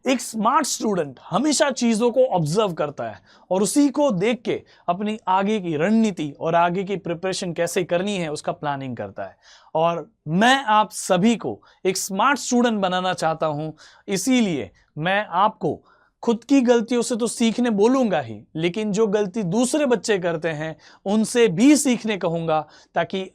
एक smart student हमेशा चीजों को ऑब्जर्व करता है और उसी को देख के अपनी आगे की रणनीति और आगे की प्रिपरेशन कैसे करनी है उसका प्लानिंग करता है। और मैं आप सभी को एक स्मार्ट स्टूडेंट बनाना चाहता हूं, इसीलिए मैं आपको खुद की गलतियों से तो सीखने बोलूंगा ही, लेकिन जो गलती दूसरे बच्चे करते हैं उनसे भी सीखने कहूंगा, ताकि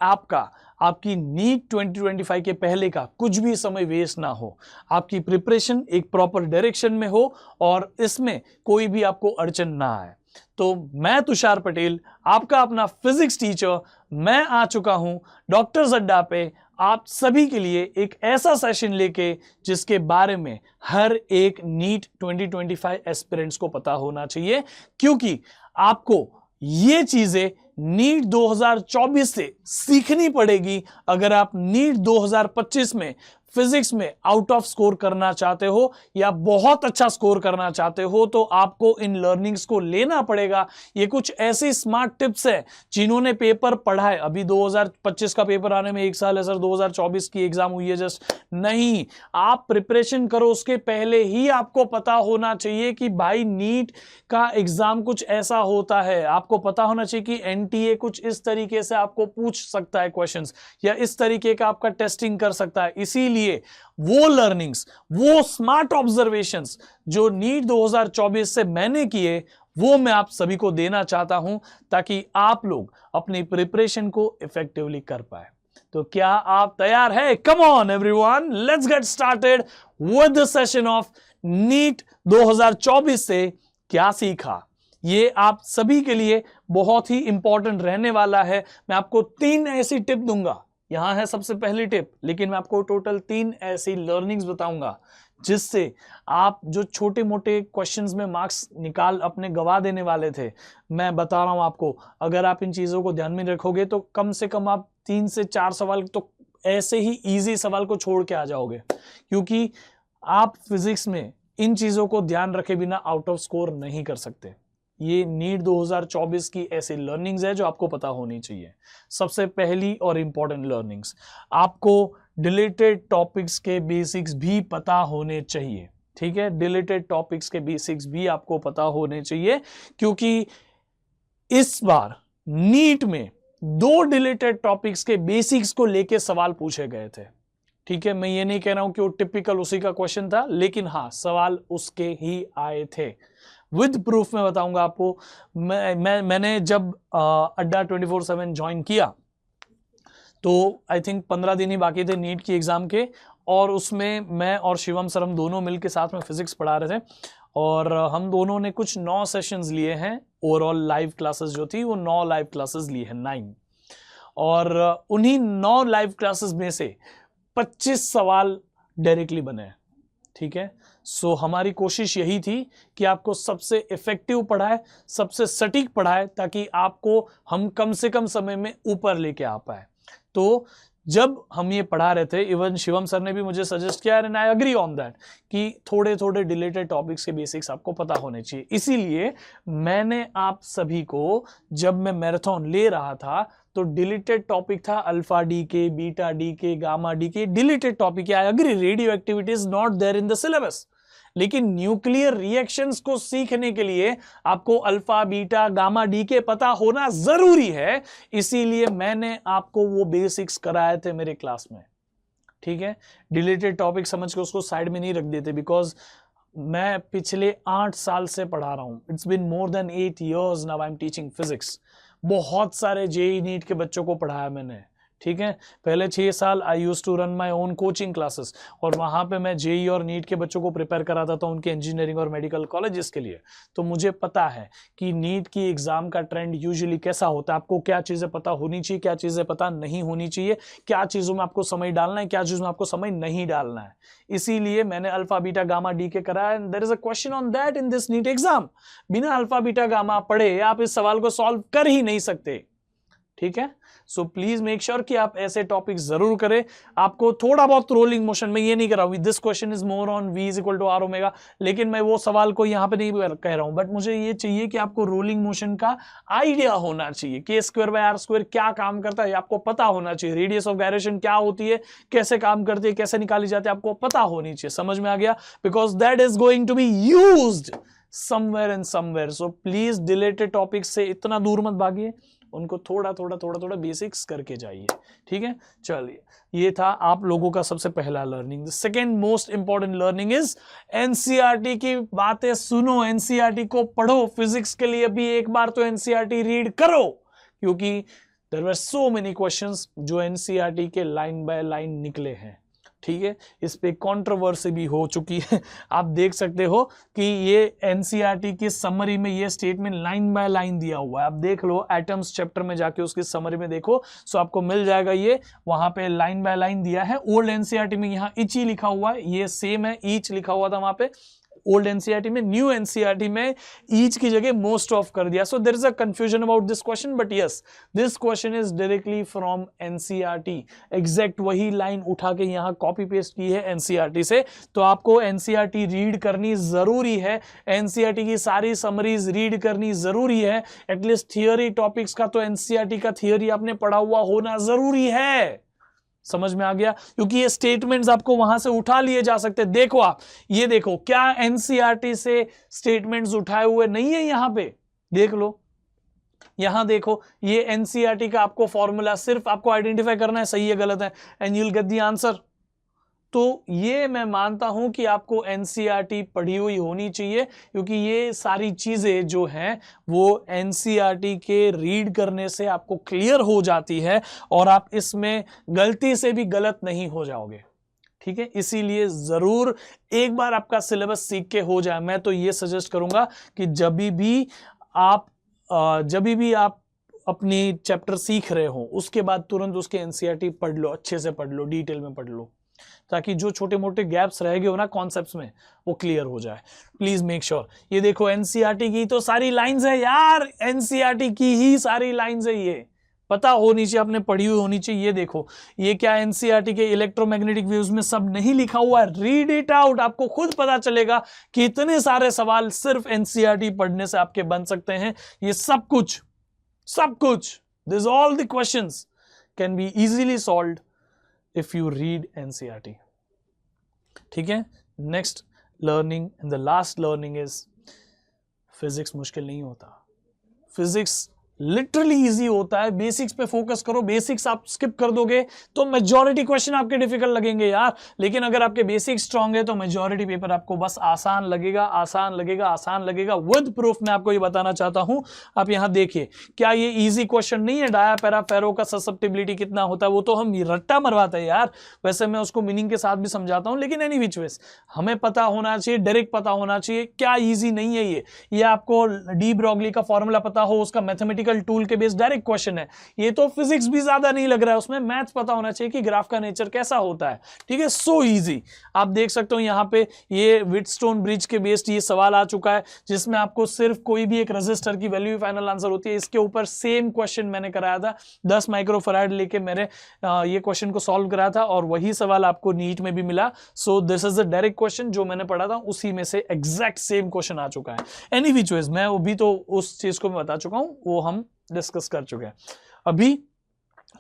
आपकी नीट 2025 के पहले का कुछ भी समय वेस्ट ना हो, आपकी प्रिपरेशन एक प्रॉपर डायरेक्शन में हो और इसमें कोई भी आपको अड़चन ना आए। तो मैं तुषार पटेल, आपका अपना फिजिक्स टीचर, मैं आ चुका हूं डॉक्टर्स अड्डा पे आप सभी के लिए एक ऐसा सेशन लेके जिसके बारे में हर एक नीट 2025 एस्पिरेंट्स को पता होना चाहिए, क्योंकि आपको ये चीजें नीट 2024 से सीखनी पड़ेगी अगर आप नीट 2025 में फिजिक्स में आउट ऑफ स्कोर करना चाहते हो या बहुत अच्छा स्कोर करना चाहते हो, तो आपको इन लर्निंग्स को लेना पड़ेगा। ये कुछ ऐसी स्मार्ट टिप्स है जिन्होंने पेपर पढ़ा है, अभी 2025 का पेपर आने में 1 साल है सर, 2024 की एग्जाम हुई है जस्ट, नहीं, आप प्रिपरेशन करो, उसके पहले ही आपको पता होना चाहिए कि भाई नीट का एग्जाम कुछ ऐसा होता है। आपको पता होना चाहिए कि एनटीए कुछ इस तरीके से आपको पूछ सकता है क्वेश्चंस, या इस तरीके का आपका टेस्टिंग कर सकता है। इसीलिए वो लर्निंग्स, वो स्मार्ट ऑब्जर्वेशंस जो नीट 2024 से मैंने किए, वो मैं आप सभी को देना चाहता हूं, ताकि आप लोग अपनी प्रिपरेशन को इफेक्टिवली कर पाए। तो क्या आप तैयार है? Come on everyone, let's get started with the session of NEET 2024 से क्या सीखा। ये आप सभी के लिए बहुत ही इंपॉर्टेंट रहने वाला है। मैं आपको 3 ऐसी टिप दूंगा, यहां है सबसे पहली टिप, लेकिन मैं आपको टोटल 3 ऐसी लर्निंग्स बताऊंगा जिससे आप जो छोटे मोटे क्वेश्चंस में मार्क्स निकाल अपने गवा देने वाले थे, मैं बता रहा हूं आपको, अगर आप इन चीजों को ध्यान में रखोगे तो कम से कम आप 3 से 4 सवाल तो ऐसे ही इजी सवाल को छोड़ के आ जाओगे, क्योंकि आप फिजिक्स में इन चीजों को ध्यान रखे बिना आउट ऑफ स्कोर नहीं कर सकते। ये नीट 2024 की ऐसी लर्निंग्स है जो आपको पता होनी चाहिए। सबसे पहली और इंपॉर्टेंट लर्निंग्स, आपको डिलीटेड टॉपिक्स के बेसिक्स भी पता होने चाहिए। ठीक है, डिलीटेड टॉपिक्स के बेसिक्स भी आपको पता होने चाहिए, क्योंकि इस बार नीट में 2 डिलीटेड टॉपिक्स के बेसिक्स को लेके सवाल पूछे गए थे। ठीक है, मैं ये नहीं कह रहा हूं कि वो टिपिकल उसी का क्वेश्चन था, लेकिन हाँ, सवाल उसके ही आए थे। विद प्रूफ मैं बताऊंगा आपको। मैंने जब अड्डा 24/7 ज्वाइन किया तो आई थिंक 15 दिन ही बाकी थे नीट की एग्जाम के, और उसमें मैं और शिवम सर हम दोनों मिलकर साथ में फिजिक्स पढ़ा रहे थे, और हम दोनों ने कुछ 9 सेशंस लिए हैं। ओवरऑल लाइव क्लासेस जो थी वो 9 लाइव क्लासेस ली है, 9, और उन्हीं 9 लाइव क्लासेस में से 25 सवाल डायरेक्टली बने हैं। ठीक है, सो हमारी कोशिश यही थी कि आपको सबसे इफेक्टिव पढ़ाए, सबसे सटीक पढ़ाए, ताकि आपको हम कम से कम समय में ऊपर लेके आ पाए। तो जब हम ये पढ़ा रहे थे, इवन शिवम सर ने भी मुझे सजेस्ट किया, and I agree on that, कि थोड़े थोड़े डिलीटेड टॉपिक्स के बेसिक्स आपको पता होने चाहिए। इसीलिए मैंने आप सभी को, जब मैं मैराथन ले रहा था, तो डिलीटेड टॉपिक था alpha decay, beta decay, gamma decay, deleted topic. I agree, radioactivity is not there in the syllabus, लेकिन न्यूक्लियर रिएक्शंस को सीखने के लिए आपको अल्फा, बीटा, गामा, डी के पता होना जरूरी है। इसीलिए मैंने आपको वो बेसिक्स कराए थे मेरे क्लास में। ठीक है, डिलीटेड टॉपिक समझ के उसको साइड में नहीं रख देते, बिकॉज मैं पिछले 8 साल से पढ़ा रहा हूं। It's been more than 8 years now I am teaching physics. बहुत सारे जेई नीट के बच्चों को पढ़ाया मैंने। ठीक है, पहले 6 साल I used to run my own coaching classes, और वहां पे मैं जेई और नीट के बच्चों को प्रिपेयर कराता था उनके इंजीनियरिंग और मेडिकल कॉलेजेस के लिए। तो मुझे पता है कि नीट की एग्जाम का ट्रेंड यूजुअली कैसा होता है, आपको क्या चीजें पता होनी चाहिए, क्या चीजें पता नहीं होनी चाहिए, क्या चीजों में आपको समय डालना है, क्या चीजों में आपको समय नहीं डालना है। इसीलिए मैंने alpha, beta, gamma, decay कराया, and there is a question on that in this NEET exam. बिना अल्फा, बीटा, गामा पढ़े आप इस सवाल को सॉल्व कर ही नहीं सकते। ठीक है। सो प्लीज मेक श्योर कि आप ऐसे टॉपिक जरूर करें। आपको थोड़ा बहुत रोलिंग मोशन में ये नहीं कर रहा हूं, this question is more on v is equal to R omega, लेकिन मैं वो सवाल को यहां पे नहीं कह रहा हूं, बट मुझे ये चाहिए कि आपको रोलिंग मोशन का आइडिया होना चाहिए, के स्क्वायर बाय आर स्क्वायर क्या काम करता है आपको पता होना चाहिए, रेडियस ऑफ गायरेशन क्या होती है, कैसे काम करती है, कैसे निकाली जाती है, आपको पता होनी चाहिए। समझ में आ गया? Because that is going to be used somewhere and somewhere. So please deleted topic से इतना दूर मत भागिए, उनको थोड़ा थोड़ा बेसिक्स करके जाइए, ठीक है। चलिए, ये था आप लोगों का सबसे पहला learning. Second most important learning is NCERT की बातें सुनो, एनसीईआरटी को पढ़ो। फिजिक्स के लिए भी एक बार तो एनसीईआरटी रीड करो, क्योंकि there were so many questions जो एनसीईआरटी के लाइन बाय लाइन निकले हैं, ठीक है। इस पे कंट्रोवर्सी भी हो चुकी है। आप देख सकते हो कि ये एनसीईआरटी की समरी में ये स्टेटमेंट लाइन बाय लाइन दिया हुआ है। आप देख लो एटम्स चैप्टर में जाके उसकी समरी में देखो, सो आपको मिल जाएगा। ये वहां पे लाइन बाय लाइन दिया है। ओल्ड एनसीईआरटी में यहाँ इच ही लिखा हुआ है, ये सेम है, ईच लिखा हुआ था वहां पे ओल्ड एनसीईआरटी में। न्यू एनसीईआरटी में ईच की जगह मोस्ट ऑफ कर दिया। So there is a confusion about this question, but yes this question is directly from NCERT. Exact वही लाइन उठा के यहां कॉपी पेस्ट की है एनसीईआरटी से। तो आपको एनसीईआरटी रीड करनी जरूरी है, एनसीईआरटी की सारी समरीज रीड करनी जरूरी है। एटलीस्ट थियोरी टॉपिक्स का तो एनसीईआरटी का थियोरी आपने पढ़ा हुआ होना जरूरी है। समझ में आ गया? क्योंकि ये स्टेटमेंट्स आपको वहां से उठा लिए जा सकते हैं। देखो आप ये देखो, क्या एनसीईआरटी से स्टेटमेंट्स उठाए हुए नहीं है? यहां पे देख लो, यहां देखो, ये एनसीईआरटी का आपको फॉर्मूला, सिर्फ आपको आइडेंटिफाई करना है सही है गलत है, and you will get the answer. तो ये मैं मानता हूं कि आपको एनसीईआरटी पढ़ी हुई होनी चाहिए, क्योंकि ये सारी चीजें जो हैं वो एनसीईआरटी के रीड करने से आपको क्लियर हो जाती है, और आप इसमें गलती से भी गलत नहीं हो जाओगे, ठीक है। इसीलिए जरूर एक बार आपका सिलेबस सीख के हो जाए। मैं तो ये सजेस्ट करूंगा कि जब भी आप अपनी चैप्टर सीख रहे हो उसके बाद तुरंत उसके एनसीईआरटी पढ़ लो, अच्छे से पढ़ लो, डिटेल में पढ़ लो, ताकि जो छोटे मोटे गैप्स रह गए हो ना कॉन्सेप्ट्स में वो क्लियर हो जाए। Please make sure. ये देखो एनसीईआरटी की तो सारी लाइंस है यार, एनसीईआरटी की ही सारी लाइंस है, ये पता होनी चाहिए, आपने पढ़ी हुई होनी चाहिए। ये देखो, ये क्या एनसीईआरटी के इलेक्ट्रोमैग्नेटिक वेव्स में सब नहीं लिखा हुआ है, रीड इट आउट, आपको खुद पता चलेगा कि इतने सारे सवाल सिर्फ एनसीईआरटी पढ़ने से आपके बन सकते हैं। ये सब कुछ this all the questions can be easily solved if you read NCERT, ठीक है। Next learning and the last learning is physics मुश्किल नहीं होता, फिजिक्स लिटरली इजी होता है। बेसिक्स पे फोकस करो, बेसिक्स आप स्किप कर दोगे तो मेजॉरिटी क्वेश्चन आपके डिफिकल्ट लगेंगे यार, लेकिन अगर आपके बेसिक्स स्ट्रांग है तो मेजॉरिटी पेपर आपको बस आसान लगेगा। विद प्रूफ मैं आपको ये बताना चाहता हूं। आप यहां देखिए, क्या ये इजी क्वेश्चन नहीं है? डाया पैरा फेरो का ससेप्टिबिलिटी कितना होता है वो तो हम रट्टा मरवाते हैं यार, वैसे मैं उसको मीनिंग के साथ भी समझाता हूं, लेकिन एनी विच वेज हमें पता होना चाहिए, डायरेक्ट पता होना चाहिए। क्या इजी नहीं है ये आपको डी ब्रॉगली का फॉर्मूला पता हो, उसका मैथमेटिकल टूल के बेस्ड डायरेक्ट क्वेश्चन है। ये तो फिजिक्स भी ज्यादा नहीं लग रहा है, उसमें मैथ्स पता होना चाहिए कि ग्राफ का नेचर कैसा होता है, ठीक है। So easy. आप देख सकते हो यहाँ पे ये व्हीटस्टोन ब्रिज के बेस्ड ये सवाल आ चुका है, जिसमें आपको सिर्फ कोई भी एक रेजिस्टर की वैल्यू फाइनल आंसर होती है। इसके ऊपर सेम क्वेश्चन मैंने कराया था, 10 माइक्रोफैराड लेके मैंने ये क्वेश्चन को सॉल्व कराया था, और वही सवाल आपको नीट में भी मिला। So this is the direct question जो मैंने पढ़ा था, उसी में से एग्जैक्ट सेम क्वेश्चन आ चुका है। एनी विच वेज मैं अभी तो उस चीज को मैं बता चुका हूं, वो हम डिस्कस कर चुके हैं। अभी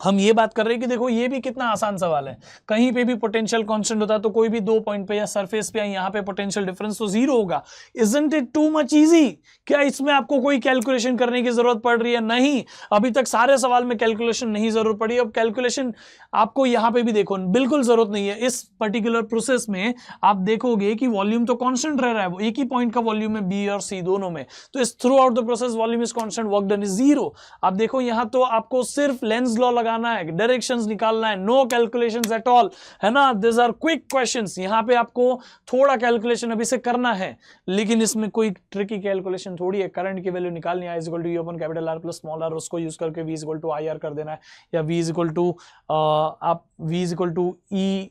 हम ये बात कर रहे हैं कि देखो ये भी कितना आसान सवाल है, कहीं पे भी पोटेंशियल कांस्टेंट होता है तो कोई भी 2 पॉइंट पे या सरफेस पे या यहाँ पे पोटेंशियल डिफरेंस तो 0 होगा। Isn't it too much easy? क्या इसमें आपको कोई कैलकुलेशन करने की जरूरत पड़ रही है? नहीं, अभी तक सारे सवाल में कैलकुलेशन नहीं जरूरत पड़ी। अब कैलकुलेशन आपको यहाँ पे भी देखो बिल्कुल जरूरत नहीं है। इस पर्टिकुलर प्रोसेस में आप देखोगे कि वॉल्यूम तो कॉन्स्टेंट रह रहा है, वो एक ही पॉइंट का वॉल्यूम है बी और सी दोनों में, तो इस through out the process volume is constant, work done is 0। आप देखो यहाँ तो आपको सिर्फ लेंस लॉ लगाना है, डायरेक्शंस निकालना है, नो कैलकुलेशंस एट ऑल, है ना। This are quick questions. यहाँ पे आपको थोड़ा कैलकुलेशन अभी से करना है, लेकिन इसमें कोई ट्रिकी कैलकुलेशन थोड़ी है। करंट की वैल्यू निकालनी है, equal to U upon capital R plus small r, उसको यूज करके V equal to I R कर देना है, या वी इक्वल टू आप V equal to E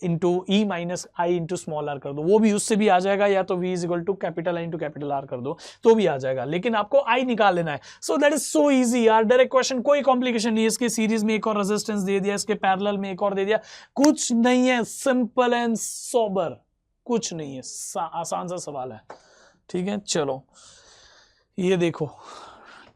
into E minus I into small r कर दो, वो भी उससे भी आ जाएगा, या तो v is equal to capital I into capital R कर दो तो भी आ जाएगा, लेकिन आपको आई निकाल लेना है। So that is so easy यार, डायरेक्ट क्वेश्चन, कोई कॉम्प्लिकेशन नहीं है। इसके सीरीज में एक और रेजिस्टेंस दे दिया, इसके पैरेलल में एक और दे दिया, कुछ नहीं है, सिंपल एंड सोबर, कुछ नहीं है, आसान सा सवाल है। ठीक है, चलो ये देखो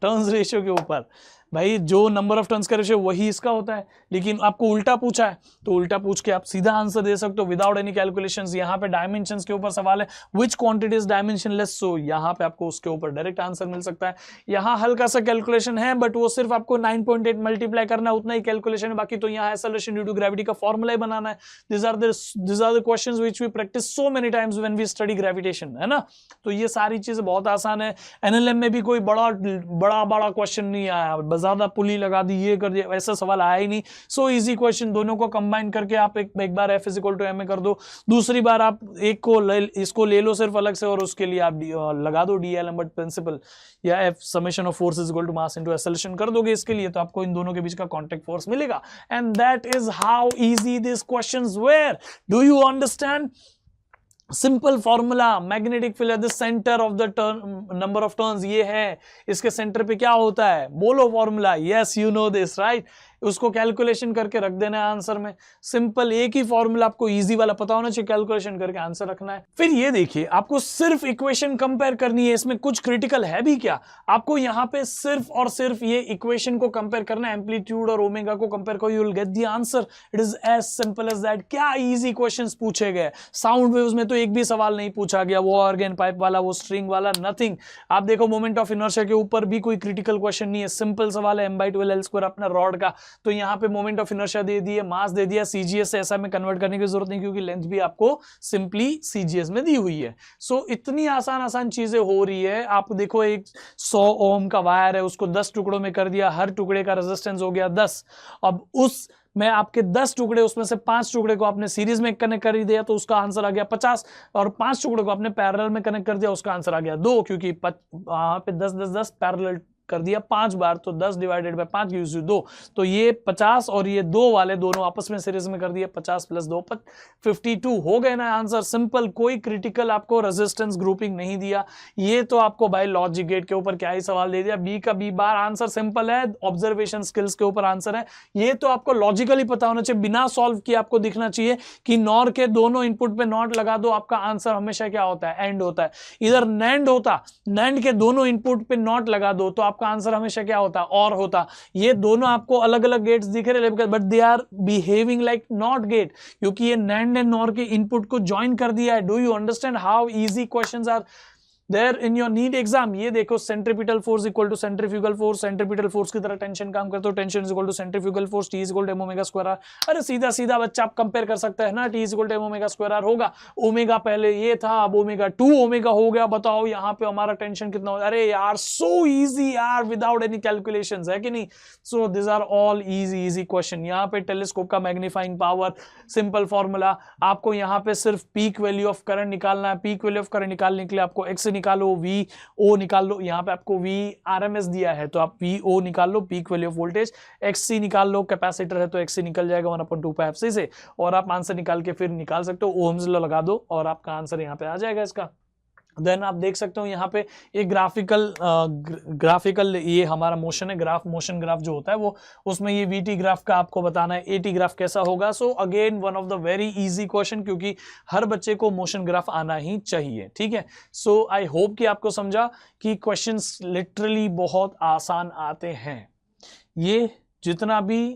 टर्न्स रेशियो के ऊपर, भाई जो नंबर ऑफ टर्न्स का रेशियो वही इसका होता है, लेकिन आपको उल्टा पूछा है तो उल्टा पूछ के आप सीधा आंसर दे सकते हो विदाउट एनी कैलकुलेशंस। यहाँ पे डायमेंशंस के ऊपर सवाल है, व्हिच क्वांटिटी इज डायमेंशनलेस, सो यहाँ पे आपको उसके ऊपर डायरेक्ट आंसर मिल सकता है। यहाँ हल्का सा कैलकुलेशन है, बट वो सिर्फ आपको 9.8 मल्टीप्लाई करना है, उतना ही कैलकुलेशन है, बाकी तो यहाँ एक्सेलरेशन ड्यू टू ग्रेविटी का फॉर्मूला ही बनाना है। This are the questions which we practice so many times when we study gravitation, है ना। तो ये सारी चीजें बहुत आसान है। एनएलएम में भी कोई बड़ा क्वेश्चन नहीं आया, ज्यादा पुली लगा दी, ये कर दिया, ऐसा सवाल आया ही नहीं। सो इजी क्वेश्चन, दोनों को कंबाइन करके आप एक बार F इक्वल टू एम कर दो, दूसरी बार आप एक को इसको ले लो सिर्फ अलग से, और उसके लिए आप लगा दो डी-एलम्बर्ट प्रिंसिपल, या F summation of force equal to mass into acceleration कर दोगे इसके लिए, तो आपको इन दोनों के बीच का कांटेक्ट फोर्स मिलेगा। And that is how easy this questions were. Do you understand? Simple formula, magnetic field at the centre of the turn, number of turns ये है, इसके सेंटर पे क्या होता है, बोलो formula. Yes you know this right, उसको कैलकुलेशन करके रख देना है आंसर में। सिंपल एक ही फॉर्मूला, आपको इजी वाला पता होना चाहिए, कैलकुलेशन करके आंसर रखना है। फिर ये देखिए, आपको सिर्फ इक्वेशन कंपेयर करनी है, इसमें कुछ क्रिटिकल है भी क्या, आपको यहाँ पे सिर्फ और सिर्फ ये इक्वेशन को कंपेयर करना है, एम्पलीट्यूड और ओमेगा को कंपेयर करो, you will get the answer. It is as simple as that. क्या इजी क्वेश्चंस पूछे गए, साउंड वेव्स में तो एक भी सवाल नहीं पूछा गया, वो ऑर्गन पाइप वाला, वो स्ट्रिंग वाला, नथिंग। आप देखो मोमेंट ऑफ इनर्शिया के ऊपर भी कोई क्रिटिकल क्वेश्चन नहीं है, सिंपल सवाल है, m/12 L² अपना रॉड का, तो यहाँ पे मोमेंट ऑफ इनर्शिया दे दिए, मास दे दिया, सीजीएस से ऐसा में कन्वर्ट करने की जरूरत नहीं, क्योंकि लेंथ भी आपको सिंपली सीजीएस में दी हुई है। सो इतनी आसान चीजें हो रही है। आप देखो, एक 100 ओम का वायर है, उसको 10 टुकड़ों में कर दिया, हर टुकड़े का रेजिस्टेंस हो गया 10। अब उस में आपके 10 टुकड़े, उसमें से 5 टुकड़े को आपने सीरीज में कनेक्ट कर दिया तो उसका आंसर आ गया 50, और 5 टुकड़े को आपने पैरेलल में कनेक्ट कर दिया, उसका आंसर आ गया 2, क्योंकि वहां पे 10 पैरेलल कर दिया 5 बार, तो 10 डिवाइडेड बाय 5 गिव्स यू 2, तो ये 50 और ये 2 वाले दोनों आपस में सीरीज में कर दिए, 50 + 2 52 हो गए ना आंसर। सिंपल, कोई क्रिटिकल आपको रेजिस्टेंस ग्रुपिंग नहीं दिया। ये तो आपको भाई लॉजिक गेट के ऊपर क्या ही सवाल दे दिया, बी का बी बार, आंसर सिंपल है, ऑब्जर्वेशन स्किल्स के ऊपर आंसर है। ये तो आपको लॉजिकली पता होना चाहिए, बिना सॉल्व किए आपको दिखना चाहिए कि नॉर के दोनों इनपुट पे नॉट लगा दो, आपका आंसर हमेशा क्या होता है, एंड होता है। इधर नैंड होता, नैंड के दोनों इनपुट पे नॉट लगा दो तो आपका आंसर हमेशा क्या होता, और होता। ये दोनों आपको अलग अलग गेट्स दिख रहे हैं, but they are behaving like not gate, क्योंकि ये नैंड एंड नॉर के इनपुट को ज्वाइन कर दिया है। Do you understand how easy questions are there in your NEET exam? ये देखो, centripetal force equal to centrifugal force, centripetal force की तरह टेंशन काम करते हो, tension is equal to centrifugal force, T is equal to m²r। अरे सीधा सीधा बच्चा आप कंपेयर कर सकता है ना, T is equal to m²r होगा, ओमेगा पहले ये था, अब ओमेगा 2 ओमेगा हो गया, बताओ यहाँ पे हमारा टेंशन कितना हो। अरे यार सो इजी यार, विदाउट एनी कैलकुलेशंस, है कि नहीं? So this are all easy question. यहाँ पे टेलीस्कोप का मैग्नीफाइंग पावर, सिंपल फॉर्मूला, आपको यहाँ पे सिर्फ पीक वैल्यू ऑफ करंट निकालना है। पीक वैल्यू ऑफ करंट निकालने के लिए आपको एक्स निकालो, VO निकाल लो, यहाँ पे आपको VRMS दिया है तो आप VO निकाल लो, peak value of voltage, XC निकाल लो, कैपेसिटर है तो XC निकल जाएगा 1/2πfc से, और आप आंसर निकाल के फिर निकाल सकते हो, ओम्स लॉ लगा दो और आपका आंसर यहाँ पे आ जाएगा इसका। देन आप देख सकते हो यहाँ पे एक ग्राफिकल ये हमारा मोशन है, मोशन ग्राफ जो होता है वो, उसमें ये VT ग्राफ का आपको बताना है AT ग्राफ कैसा होगा। So again one of the very easy question, क्योंकि हर बच्चे को मोशन ग्राफ आना ही चाहिए, ठीक है। सो आई होप कि आपको समझा कि क्वेश्चंस लिटरली बहुत आसान आते हैं। ये जितना भी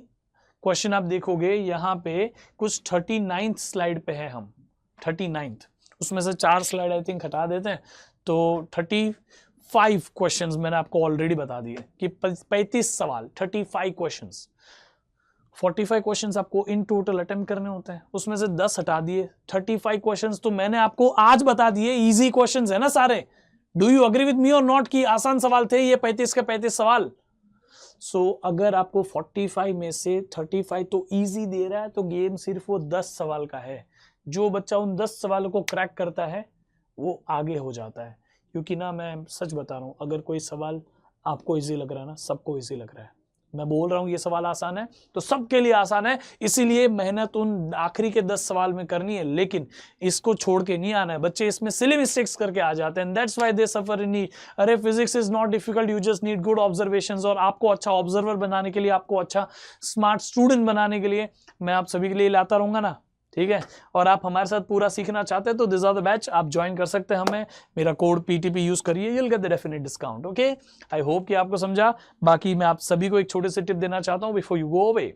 क्वेश्चन आप देखोगे यहाँ पे कुछ 39th स्लाइड पे है, हम 39th, उसमें से 4 स्लाइड आई थिंक हटा देते हैं, तो 35 क्वेश्चंस मैंने आपको ऑलरेडी बता दिए कि 35 सवाल, 35 क्वेश्चंस, 45 क्वेश्चंस आपको इन टोटल अटेम्प्ट करने होते हैं, उसमें से 10 हटा दिए, 35 क्वेश्चंस तो मैंने आपको आज बता दिए, इजी क्वेश्चंस है ना सारे। Do you agree with me और नॉट कि आसान सवाल थे ये 35 के 35 सवाल? सो अगर आपको 45 में से 35 तो इजी दे रहा है, तो गेम सिर्फ वो 10 सवाल का है। जो बच्चा उन 10 सवालों को क्रैक करता है वो आगे हो जाता है, क्योंकि ना मैं सच बता रहा हूँ, अगर कोई सवाल आपको इजी लग रहा है ना, सबको इजी लग रहा है, मैं बोल रहा हूं ये सवाल आसान है, तो सबके लिए आसान है, इसीलिए मेहनत उन आखिरी के 10 सवाल में करनी है, लेकिन इसको छोड़ के नहीं आना है। बच्चे इसमें सिली मिस्टेक्स करके आ जाते हैं, that's why they suffer in need. अरे physics is not difficult, you just need good observations. और आपको अच्छा ऑब्जर्वर बनाने के लिए, आपको अच्छा स्मार्ट स्टूडेंट बनाने के लिए मैं आप सभी के लिए लाता रहूंगा ना, ठीक है। और आप हमारे साथ पूरा सीखना चाहते हैं तो दिस आर द बैच, आप ज्वाइन कर सकते हैं हमें, मेरा कोड PTP यूज करिए, you'll get the definite discount, okay. I hope कि आपको समझा। बाकी मैं आप सभी को एक छोटे से टिप देना चाहता हूं before you go away,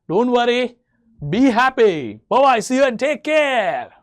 don't worry, be happy, bye bye, see you and take care.